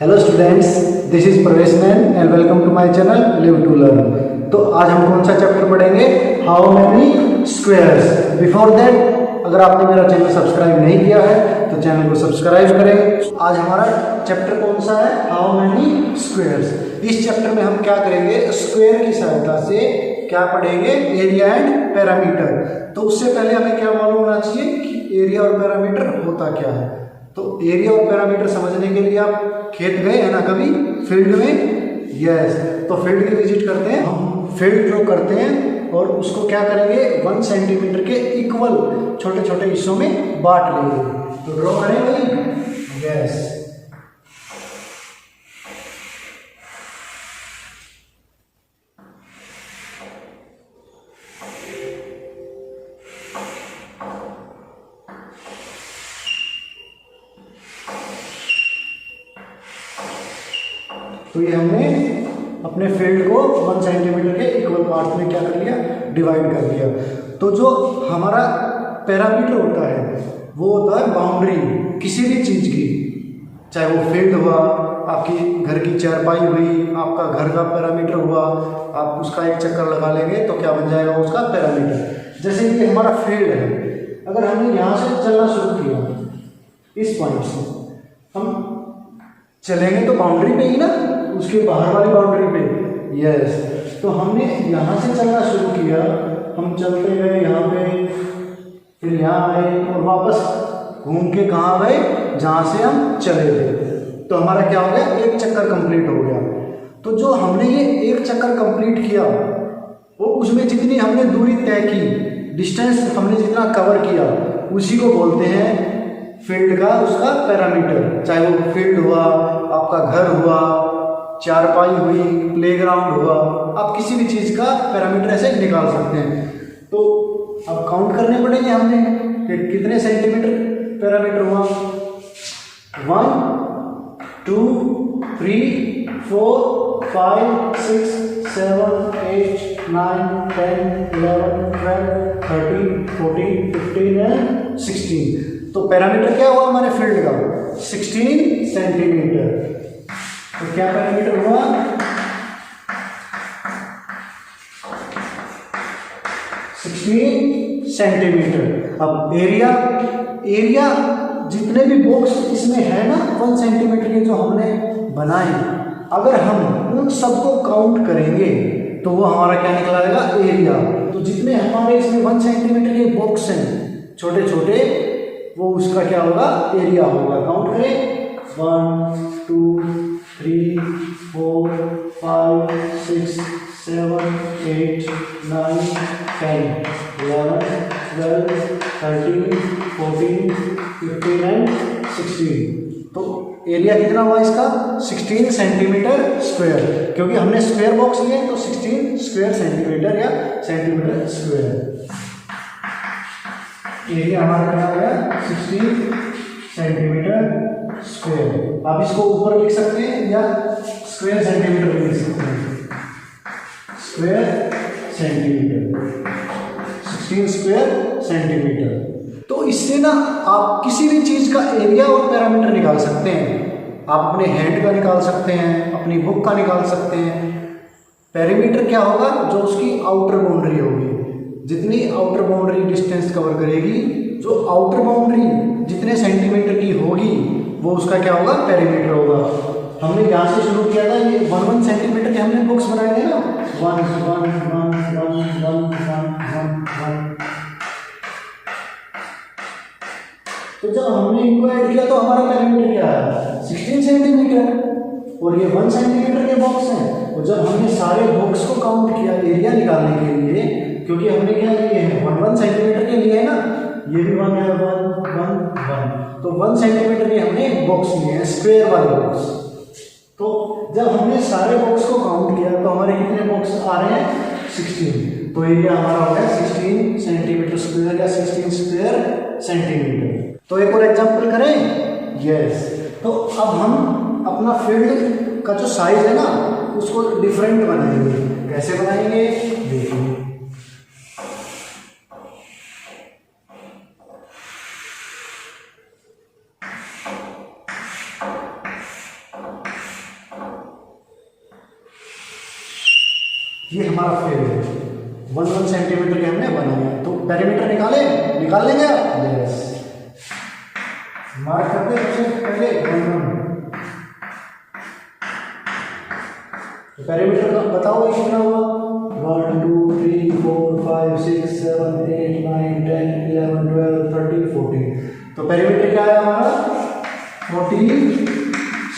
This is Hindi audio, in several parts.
Hello students, this is Pravesh Maan and welcome to my channel live to learn. तो आज हम कौन सा चैप्टर पढ़ेंगे? How many squares. Before that, अगर आपने मेरा चैनल सब्सक्राइब नहीं किया है तो चैनल को सब्सक्राइब करें। आज हमारा चैप्टर कौन सा है? How many squares. इस चैप्टर में हम क्या करेंगे? स्क्वायर की सहायता से क्या पढ़ेंगे? Area and parameter. तो उससे पहले हमें क्या मालूम होना चाहिए कि एरिया और पैरामीटर होता क्या है। तो एरिया और पैरामीटर समझने के लिए आप खेत गए हैं ना कभी, फील्ड में? यस। तो फील्ड की विजिट करते हैं, हम फील्ड ड्रॉ करते हैं और उसको क्या करेंगे? 1 सेंटीमीटर के इक्वल छोटे छोटे हिस्सों में बांट लेंगे। तो ड्रॉ करें भाई। यस। तो ये हमने अपने फील्ड को 1 सेंटीमीटर के इक्वल पार्ट में क्या कर लिया? डिवाइड कर दिया। तो जो हमारा पैरामीटर होता है वो होता है बाउंड्री किसी भी चीज़ की, चाहे वो फील्ड हुआ, आपकी घर की चारपाई हुई, आपका घर का पैरामीटर हुआ, आप उसका एक चक्कर लगा लेंगे तो क्या बन जाएगा उसका पैरामीटर। जैसे कि हमारा फील्ड है, अगर हमने यहाँ से चलना शुरू किया, इस पॉइंट से हम चलेंगे तो बाउंड्री पे ही ना, उसके बाहर वाली बाउंड्री पे। यस। तो हमने यहाँ से चलना शुरू किया, हम चलते गए यहाँ पे, फिर यहाँ आए और वापस घूम के कहाँ गए? जहाँ से हम चले थे। तो हमारा क्या हो गया? एक चक्कर कंप्लीट हो गया। तो जो हमने ये एक चक्कर कंप्लीट किया, वो उसमें जितनी हमने दूरी तय की, डिस्टेंस हमने जितना कवर किया, उसी को बोलते हैं फील्ड का उसका पैरामीटर। चाहे वो फील्ड हुआ, आपका घर हुआ, चारपाई हुई, प्लेग्राउंड हुआ, आप किसी भी चीज़ का पैरामीटर ऐसे निकाल सकते हैं। तो अब काउंट करने पड़ेंगे हमने कि कितने सेंटीमीटर पैरामीटर हुआ। 1 2 3 4 5 6 7 8 9 10 11 12 13 14 15 एंड 16। तो पैरामीटर क्या हुआ हमारे फील्ड का? 16 सेंटीमीटर। तो क्या पैरामीटर हुआ? 16 सेंटीमीटर। अब एरिया, एरिया जितने भी बॉक्स इसमें है ना 1 सेंटीमीटर के जो हमने बनाए, अगर हम उन सबको काउंट करेंगे तो वो हमारा क्या निकल आएगा? एरिया। तो जितने हमारे इसमें 1 सेंटीमीटर के बॉक्स हैं छोटे छोटे, वो उसका क्या होगा? एरिया होगा। काउंट करें। 1 2 3 4 5 6 7 8 9 10 11 12 13 14 15 एंड 16। तो एरिया कितना हुआ इसका? 16 सेंटीमीटर स्क्वायर, क्योंकि हमने स्क्वायर बॉक्स लिए तो 16 स्क्वायर सेंटीमीटर या सेंटीमीटर स्क्वायर। एरिया हमारा क्या हो गया? 16 सेंटीमीटर स्क्वायर। आप इसको ऊपर लिख सकते हैं या स्क्वायर सेंटीमीटर लिख सकते हैं। Square centimetre, 16 square centimetre. तो इससे ना आप किसी भी चीज़ का एरिया और पैरामीटर निकाल सकते हैं। आप अपने हैंड का निकाल सकते हैं, अपनी बुक का निकाल सकते हैं। पैरामीटर क्या होगा? जो उसकी आउटर बाउंड्री होगी, जितनी आउटर बाउंड्री डिस्टेंस कवर करेगी, जो आउटर बाउंड्री जितने सेंटीमीटर की होगी, वो उसका क्या होगा? पैरामीटर होगा। हमने यहाँ से शुरू किया था, ये 1 सेंटीमीटर के हमने बॉक्स बनाए थे ना, 1 1 1 1 1 1 1 1। तो जब हमने इनको ऐड किया तो हमारा पैरामीटर क्या है? 16 सेंटीमीटर। और ये 1 सेंटीमीटर के बॉक्स हैं। और जब हमने सारे बॉक्स को काउंट किया एरिया निकालने के लिए, क्योंकि हमने क्या लिए हैं? 1 सेंटीमीटर के लिए है ना, ये भी 1 है, 1 1 1। तो 1 सेंटीमीटर के हमने बॉक्स लिए हैं, स्क्वायर वाले बॉक्स। तो जब हमने सारे बॉक्स को काउंट किया तो हमारे कितने बॉक्स आ रहे हैं? 16। तो एरिया हमारा हो गया 16 सेंटीमीटर स्क्वायर या 16 स्क्वायर सेंटीमीटर। तो एक और एग्जांपल करें। यस। तो अब हम अपना फील्ड का जो साइज है ना, उसको डिफरेंट बनाएंगे। कैसे बनाएंगे? देखिए। ये हमारा फील्ड है, 1 सेंटीमीटर के हमने बनाया। तो पेरीमीटर निकाल लेंगे आप? यस, मार्क करते हैं सबसे पहले 1 पेरीमीटर का बताओ ये कितना हुआ? 1 2 3 4 5 6 7 8 9 10 11 12 13 14। तो पेरीमीटर क्या है हमारा? 40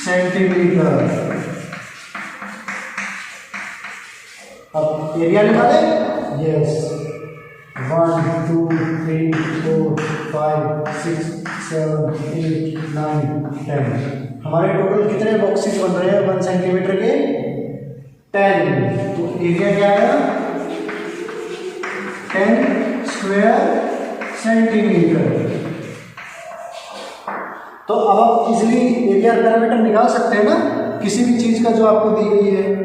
सेंटीमीटर। अब एरिया निकाले? यस, 1 2 3 4 5 6 7 8 9 10। हमारे टोटल कितने बॉक्सेस बन रहे हैं 1 सेंटीमीटर के? 10। तो एरिया क्या आया? 10 स्क्वायर सेंटीमीटर। तो अब आप इजिली एरिया पैरामीटर निकाल सकते हैं ना किसी भी चीज का जो आपको दी गई है।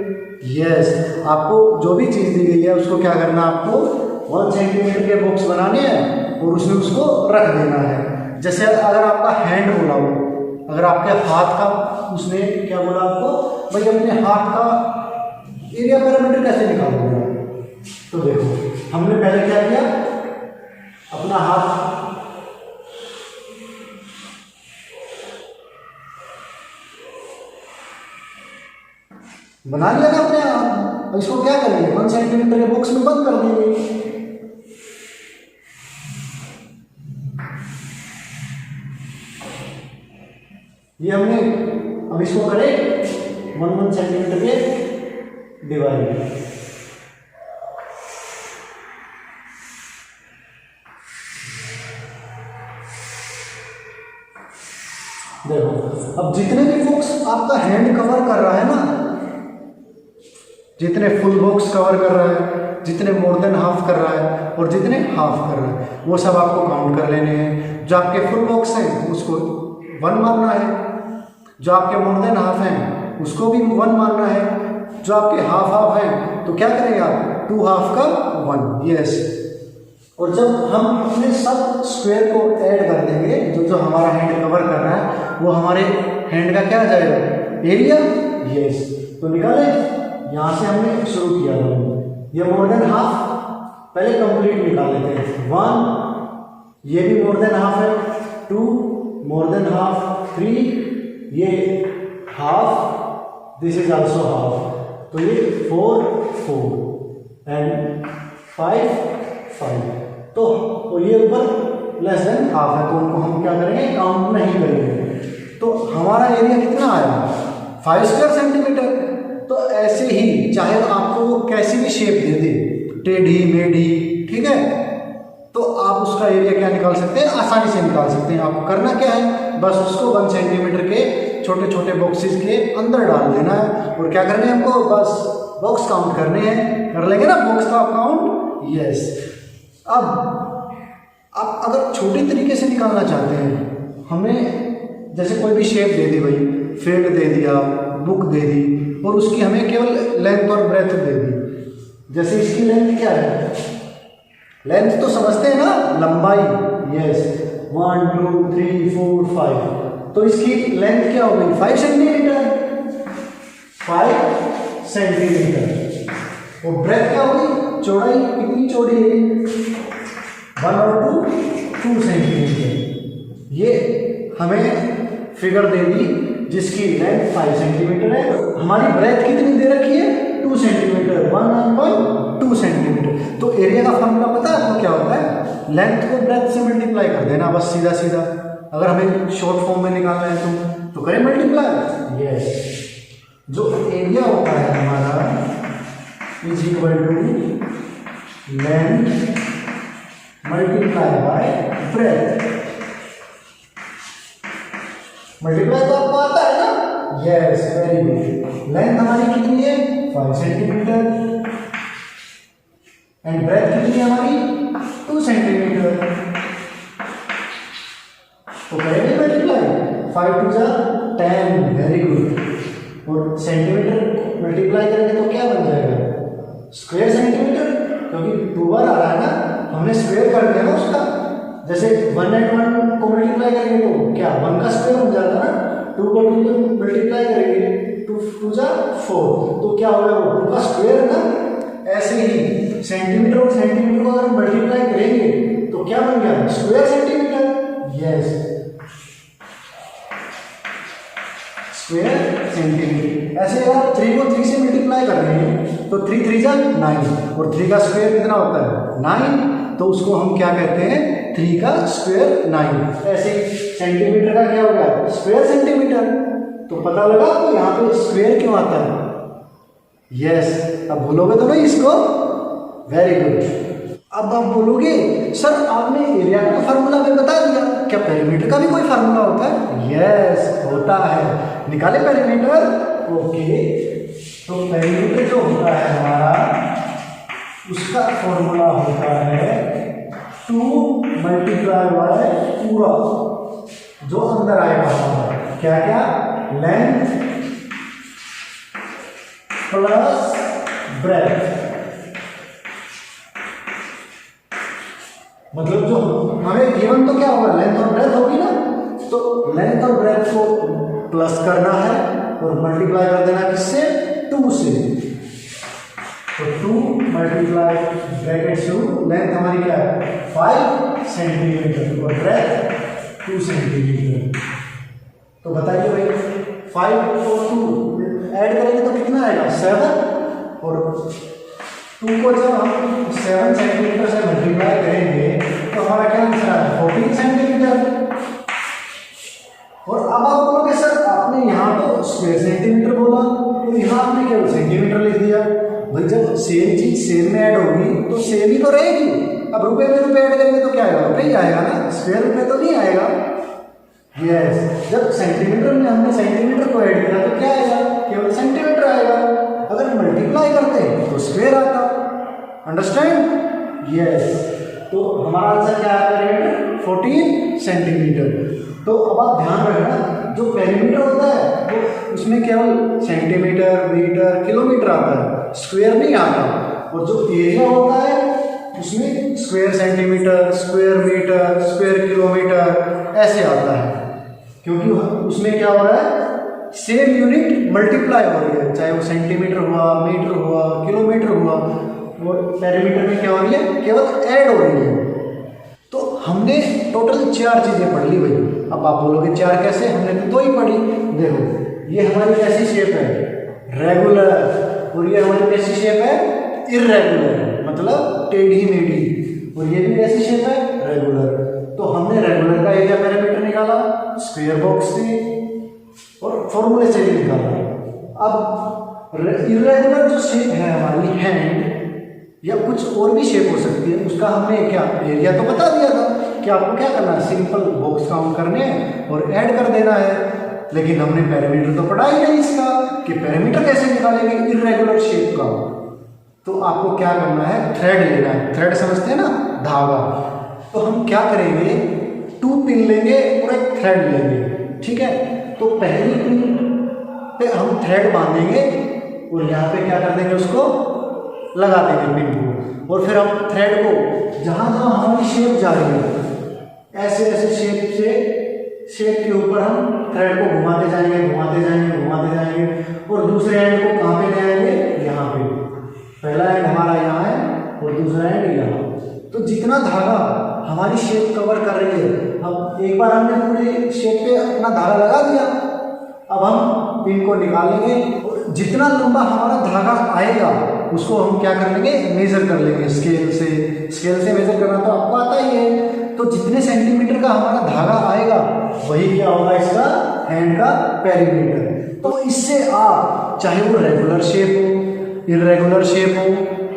यस, आपको जो भी चीज दी गई है उसको क्या करना है? आपको 1 सेंटीमीटर के बॉक्स बनाने हैं और उसमें उसको रख देना है। जैसे अगर आपका हैंड बोला हो, अगर आपके हाथ का उसने क्या बोला आपको? भाई अपने हाथ का एरिया पैरामीटर कैसे निकालोगे? तो देखो हमने पहले क्या किया, अपना हाथ बना लिया ना अपने आप। इसको क्या करेंगे? 1 सेंटीमीटर के बॉक्स में बंद कर देंगे। ये हमने अब इसको करें 1 सेंटीमीटर के डिवाइड। देखो अब जितने भी बॉक्स आपका हैंड कवर कर रहा है ना, जितने फुल बॉक्स कवर कर रहा है, जितने मोर देन हाफ कर रहा है और जितने हाफ कर रहा है, वो सब आपको काउंट कर लेने हैं। जो आपके फुल बॉक्स हैं उसको 1 मानना है, जो आपके मोर देन हाफ हैं उसको भी 1 मानना है, जो आपके हाफ हाफ हैं तो क्या करेंगे आप? 2 हाफ का 1। यस, और जब हम अपने सब स्क्वायर को ऐड कर देंगे, जो हमारा हैंड कवर कर रहा है वो हमारे हैंड का क्या आ जाएगा? एरिया। यस, तो निकाले। यहाँ से हमने शुरू किया था, ये मोर देन हाफ पहले कंप्लीट निकाल लेते हैं। 1, ये भी मोर देन हाफ है। 2 मोर देन हाफ। 3 ये half, this is also half. तो ये 4 4 एंड 5 5। तो ये ऊपर लेस देन हाफ है, तो उनको हम क्या करेंगे? काउंट नहीं करेंगे। तो हमारा एरिया कितना आया? 5 स्क्वायर सेंटीमीटर। तो ऐसे ही चाहे आपको वो कैसी भी शेप दे दे, टेढ़ी मेढ़ी, ठीक है, तो आप उसका एरिया क्या निकाल सकते हैं? आसानी से निकाल सकते हैं। आपको करना क्या है? बस उसको 1 सेंटीमीटर के छोटे छोटे बॉक्सेस के अंदर डाल देना है। और क्या करना है हमको? बस बॉक्स काउंट करने हैं। कर लेंगे ना बॉक्स का काउंट? यस। अब आप अगर छोटे तरीके से निकालना चाहते हैं, हमें जैसे कोई भी शेप दे दी, भाई फील्ड दे दिया, बुक दे दी, और उसकी हमें केवल लेंथ और ब्रेथ दे दी। जैसे इसकी लेंथ क्या है? लेंथ तो समझते हैं ना, लंबाई। यस, 1 2 3 4 5। तो इसकी लेंथ क्या हो गई? 5 सेंटीमीटर। 5 सेंटीमीटर। और ब्रेथ क्या होगी? चौड़ाई कितनी चौड़ी है? 1 और 2 सेंटीमीटर। ये हमें फिगर दे दी जिसकी लेंथ 5 सेंटीमीटर है। हमारी ब्रेथ कितनी दे रखी है? 2 सेंटीमीटर। 1 और 1 2 सेंटीमीटर। तो एरिया का फॉर्मूला पता है आपको क्या होता है? लेंथ को ब्रेथ से मल्टीप्लाई कर देना, बस सीधा सीधा। अगर हमें शॉर्ट फॉर्म में निकालना है तो करें मल्टीप्लाई। यस, जो एरिया होता है हमारा is equal to length multiply by breadth. Multiply तो आपको आता है ना? Yes, very good. लेंथ हमारी कितनी है? 5 सेंटीमीटर। एंड ब्रेथ कितनी है हमारी? 2 सेंटीमीटर। तो करेंगे मल्टीप्लाई। 5 2 जा 10। Very good. और सेंटीमीटर मल्टीप्लाई करेंगे तो क्या बन जाएगा? स्क्वायर सेंटीमीटर, क्योंकि 2 बार आ रहा है ना, हमने स्क्वायर कर दिया ना उसका। जैसे 1 and 1 को मल्टीप्लाई करेंगे तो क्या 1 का स्क्वायर हो जाता है ना। 2 को 2 को मल्टीप्लाई करेंगे 2 2 जा 4, तो क्या होगा? वो 2 का स्क्वायर है ना, ऐसे ही सेंटीमीटर और सेंटीमीटर को अगर हम मल्टीप्लाई करेंगे तो क्या बन गया, square centimetre. Yes, square centimetre. ऐसे अगर 3 को 3 से मल्टीप्लाई कर रहे हैं तो 3 3 जा 9 और 3 का स्क्वायर कितना होता है 9, तो उसको हम क्या कहते हैं 3 का स्क्वायर 9। ऐसे सेंटीमीटर का क्या होगा, स्क्वायर सेंटीमीटर। तो पता लगा तो यहाँ पे स्क्वायर क्यों आता है। यस, अब भूलोगे तो नहीं इसको, वेरी गुड। अब आप बोलोगे सर आपने एरिया का फार्मूला भी बता दिया, क्या पेरीमीटर का भी कोई फार्मूला होता है। यस, होता है। निकाले पेरीमीटर। ओके, तो पेरीमीटर जो होता है हमारा, उसका फॉर्मूला होता है 2 मल्टीप्लाई बाय पूरा जो अंदर आएगा हमारा, क्या क्या, लेंथ प्लस ब्रेथ। मतलब जो हमें गिवन तो क्या होगा, लेंथ और ब्रेथ होगी ना, तो लेंथ और ब्रेथ को प्लस करना है और मल्टीप्लाई कर देना किससे, 2 से। तो 2 मल्टीप्लाई ब्रैकेट से लेंथ हमारी क्या है 5 सेंटीमीटर और ब्रेथ 2 सेंटीमीटर। तो बताइए भाई 5 और 2 ऐड करेंगे तो कितना आएगा 7, और 2 को जब हम 7 सेंटीमीटर से मल्टीप्लाई करेंगे तो हमारा क्या आंसर है 14 सेंटीमीटर। और अब आप बोलोगे सर आपने यहाँ तो स्क्वायर सेंटीमीटर बोला, तो यहाँ आपने केवल सेंटीमीटर लिख दिया। भाई जब सेम चीज सेम में ऐड होगी तो सेम ही तो रहेगी। अब रुपए में रुपए ऐड करेंगे तो क्या आएगा, रुपए ही आएगा ना, स्क्वायर रुपए तो नहीं आएगा। यस, जब सेंटीमीटर में हमने सेंटीमीटर को ऐड किया तो क्या आएगा, केवल सेंटीमीटर आएगा। अगर मल्टीप्लाई करते तो स्क्वायर आता। अंडरस्टैंड। यस, तो हमारा आंसर क्या आएगा 14 सेंटीमीटर। तो अब आप ध्यान रखना जो पेरीमीटर होता है वो उसमें केवल सेंटीमीटर, मीटर, किलोमीटर आता है, स्क्वायर नहीं आता। और जो एरिया होता है उसमें square centimetre, square metre, square kilometre ऐसे आता है, क्योंकि उसमें क्या हो रहा है सेम यूनिट मल्टीप्लाई हो रही है, चाहे वो सेंटीमीटर हुआ, मीटर हुआ, किलोमीटर हुआ। और पेरीमीटर में क्या हो रही है, केवल ऐड हो रही है। तो हमने टोटल 4 चीजें पढ़ ली भाई। अब आप बोलोगे 4 कैसे, हमने तो 2 ही पढ़ी। देखो ये हमारी कैसी शेप है, रेगुलर, और ये हमारी कैसी शेप है, इर्रेगुलर, मतलब टेढ़ी मेढ़ी। और ये भी कैसी शेप है, रेगुलर। तो हमने रेगुलर का एरिया पेरीमीटर निकाला स्क्वायर बॉक्स से और फॉर्मूले से भी निकाला। अब इर्रेगुलर जो शेप है हमारी हैंड या कुछ और भी शेप हो सकती है, उसका हमने क्या एरिया तो बता दिया था कि आपको क्या करना है, सिंपल बॉक्स काउंट करने हैं और ऐड कर देना है। लेकिन हमने पेरीमीटर तो पढ़ा ही नहीं इसका कि पेरीमीटर कैसे निकालेंगे इर्रेगुलर शेप का। तो आपको क्या करना है, थ्रेड लेना है। थ्रेड समझते हैं ना, धागा। तो हम क्या करेंगे, 2 पिन लेंगे और एक थ्रेड लेंगे, ठीक है। तो पहली पिन पे हम थ्रेड बांधेंगे और यहाँ पे क्या कर देंगे, उसको लगा देंगे पिन को। और फिर हम थ्रेड को जहाँ जहाँ हमारी शेप जा रही है ऐसे ऐसे शेप के ऊपर हम थ्रेड को घुमाते जाएंगे, घुमाते जाएंगे, घुमाते जाएंगे। और दूसरे एंड को कहाँ पे ले आएंगे, यहाँ पे। पहला एंड हमारा यहाँ है और दूसरा एंड यहाँ। तो जितना धागा हमारी शेप कवर कर रही है, अब एक बार हमने पूरी शेप पे अपना धागा लगा दिया, अब हम पिन को निकालेंगे और जितना लंबा हमारा धागा आएगा उसको हम क्या कर लेंगे, मेजर कर लेंगे स्केल से। स्केल से मेजर करना तो आपको आता ही है। तो जितने सेंटीमीटर का हमारा धागा आएगा वही क्या होगा, इसका हैंड का पेरीमीटर। तो इससे आप चाहे वो रेगुलर शेप हो, इर्रेगुलर शेप हो,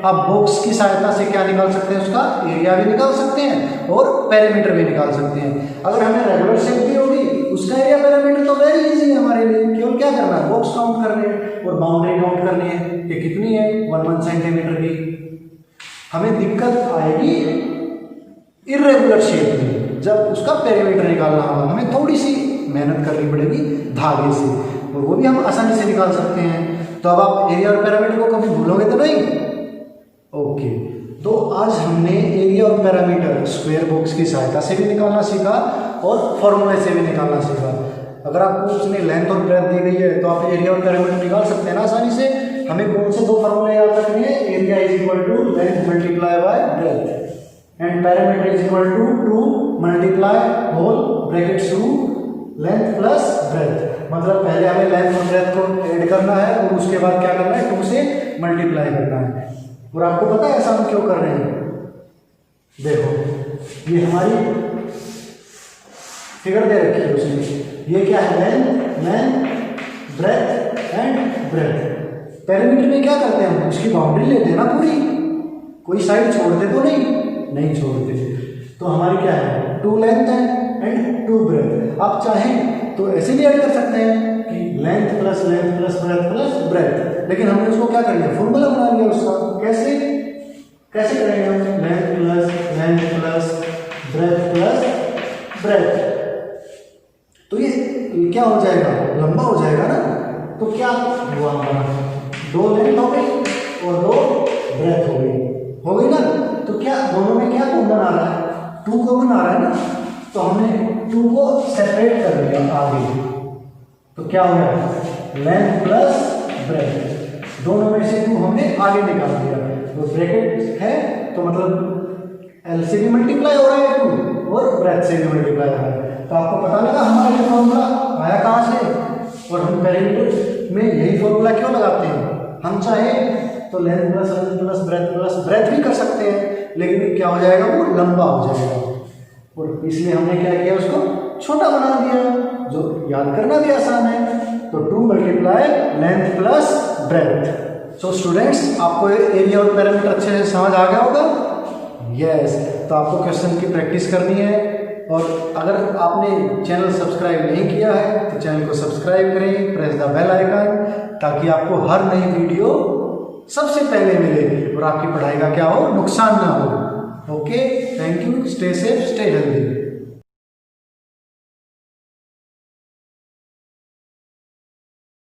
आप बॉक्स की सहायता से क्या निकाल सकते हैं, उसका एरिया भी निकाल सकते हैं और पेरीमीटर भी निकाल सकते हैं। अगर हमें रेगुलर शेप भी होगी उसका एरिया पेरीमीटर तो वेरी इजी है हमारे लिए। केवल क्या करना है, बॉक्स काउंट करने हैं और बाउंड्री काउंट करनी है कि कितनी है 1 सेंटीमीटर की। हमें दिक्कत आएगी इर्रेगुलर शेप में, जब उसका पेरीमीटर निकालना होगा हमें थोड़ी सी मेहनत करनी पड़ेगी धागे से, और वो भी हम आसानी से निकाल सकते हैं। तो अब आप एरिया और पेरीमीटर को कभी भूलोगे तो नहीं। ओके, तो आज हमने एरिया और पैरामीटर स्क्वायर बॉक्स की सहायता से भी निकालना सीखा और फॉर्मूले से भी निकालना सीखा। अगर आपको उसने लेंथ और ब्रेथ दी गई है तो आप एरिया और पैरामीटर निकाल सकते हैं ना आसानी से। हमें कौन से दो फॉर्मूले याद रखने हैं? Area is equal to length multiply by breadth and parameter is equal to 2 multiply whole bracket to length plus breadth. मतलब पहले हमें लेंथ और ब्रेथ को ऐड करना है और उसके बाद क्या करना है? 2 से मल्टीप्लाई करना है। और आपको पता है ऐसा हम क्यों कर रहे हैं? देखो ये हमारी फिगर दे रखी है उसने, ये क्या है? Length breadth and breadth. Parameter में क्या करते हैं हम? उसकी बाउंड्री लेते हैं ना पूरी, कोई साइड छोड़ते तो नहीं छोड़ते। तो हमारी क्या है? 2 लेंथ है एंड 2 ब्रेथ। आप चाहें तो ऐसे भी ऐड कर सकते हैं कि length plus breath plus breadth, लेकिन हमने उसको क्या कर लिया? फॉर्मूला बना लिया उसका। कैसे करेंगे हम? Length plus breadth breadth. तो ये क्या हो जाएगा? लंबा हो जाएगा ना। तो क्या हुआ हमारा? 2 लेंथ हो गई और 2 ब्रेथ हो गई ना। तो क्या दोनों में क्या कॉमन आ रहा है? 2 कॉमन आ रहा है ना। तो हमने 2 को सेपरेट कर दिया आगे। तो क्या हो गया? Length plus breath. दोनों में से 2 हमने आगे निकाल दिया। तो ब्रैकेट है तो मतलब एल से भी मल्टीप्लाई हो रहा है 2 और ब्रेथ से भी मल्टीप्लाई हो रहा है। तो आपको पता लगा हमारा ये फॉर्मूला आया कहाँ से? और हम पैरामीटर में यही फॉर्मूला क्यों लगाते हैं? हम चाहे तो लेंथ प्लस ब्रेथ भी कर सकते हैं, लेकिन क्या हो जाएगा? वो लंबा हो जाएगा। और इसलिए हमने क्या किया? उसको छोटा बना दिया, जो याद करना भी आसान है। तो 2 multiply length plus breath. So students, आपको एरिया और पैरामीटर अच्छे से समझ आ गया होगा? यस। तो आपको क्वेश्चन की प्रैक्टिस करनी है। और अगर आपने चैनल सब्सक्राइब नहीं किया है तो चैनल को सब्सक्राइब करें, प्रेस द बेल आइकन, ताकि आपको हर नई वीडियो सबसे पहले मिले और आपकी पढ़ाई का क्या हो? नुकसान ना हो। Okay, thank you, stay safe, stay healthy.